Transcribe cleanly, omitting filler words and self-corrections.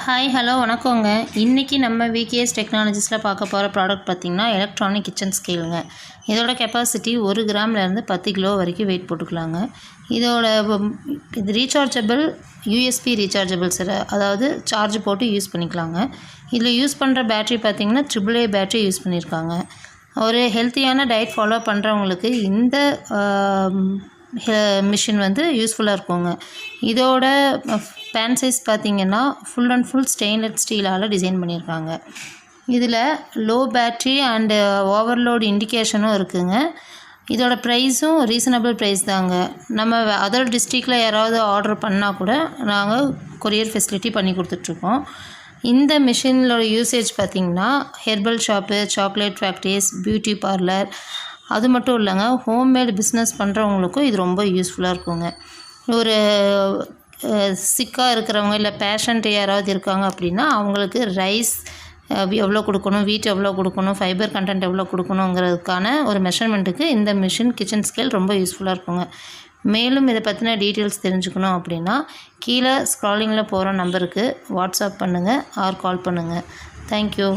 Hi hello வணக்கங்க. இன்றைக்கி நம்ம விகேஎஸ் டெக்னாலஜிஸில் பார்க்க போகிற ப்ராடக்ட் பார்த்திங்கன்னா எலக்ட்ரானிக் கிச்சன் ஸ்கேலுங்க. இதோட கெப்பாசிட்டி 1 கிராம்லேருந்து 10 கிலோ வரைக்கும் வெயிட் போட்டுக்கலாங்க. இது ரீசார்ஜபிள் யூஎஸ்பி ரீசார்ஜபிள் சார், அதாவது சார்ஜ் போட்டு யூஸ் பண்ணிக்கலாங்க. இதில் யூஸ் பண்ணுற பேட்ரி பார்த்திங்கன்னா AAA பேட்ரி யூஸ் பண்ணியிருக்காங்க. ஒரு ஹெல்த்தியான டயட் ஃபாலோ பண்ணுறவங்களுக்கு இந்த மிஷின் வந்து யூஸ்ஃபுல்லாக இருக்குங்க. இதோட பேன் சைஸ் பார்த்திங்கன்னா ஃபுல் அண்ட் ஃபுல் ஸ்டெயின்லெஸ் ஸ்டீலால் டிசைன் பண்ணியிருக்காங்க. இதில் லோ பேட்ரி அண்டு ஓவர்லோட் இண்டிகேஷனும் இருக்குதுங்க. இதோட ப்ரைஸும் ரீசனபிள் ப்ரைஸ் தாங்க. நம்ம அதர் டிஸ்ட்ரிக்டில் யாராவது ஆர்டர் பண்ணால் கூட நாங்கள் கொரியர் ஃபெசிலிட்டி பண்ணி கொடுத்துட்ருக்கோம். இந்த மிஷினோட யூசேஜ் பார்த்திங்கன்னா herbal shop, chocolate factories, beauty parlour, அது மட்டும் இல்லைங்க, ஹோம்மேட் பிஸ்னஸ் பண்ணுறவங்களுக்கும் இது ரொம்ப யூஸ்ஃபுல்லாக இருக்குங்க. ஒரு சிக்காக இருக்கிறவங்க இல்லை பேஷண்ட் யாராவது இருக்காங்க அப்படின்னா அவங்களுக்கு ரைஸ் எவ்வளோ கொடுக்கணும், வீட் எவ்வளோ கொடுக்கணும், ஃபைபர் கண்டென்ட் எவ்வளோ கொடுக்கணுங்கிறதுக்கான ஒரு மெஷர்மெண்ட்டுக்கு இந்த மிஷின் கிச்சன் ஸ்கேல் ரொம்ப யூஸ்ஃபுல்லாக இருக்குங்க. மேலும் இதை பற்றின டீட்டெயில்ஸ் தெரிஞ்சுக்கணும் அப்படின்னா கீழே ஸ்க்ராலிங்கில் போகிற நம்பருக்கு வாட்ஸ்அப் பண்ணுங்கள் ஆர் கால் பண்ணுங்கள். தேங்க்யூ.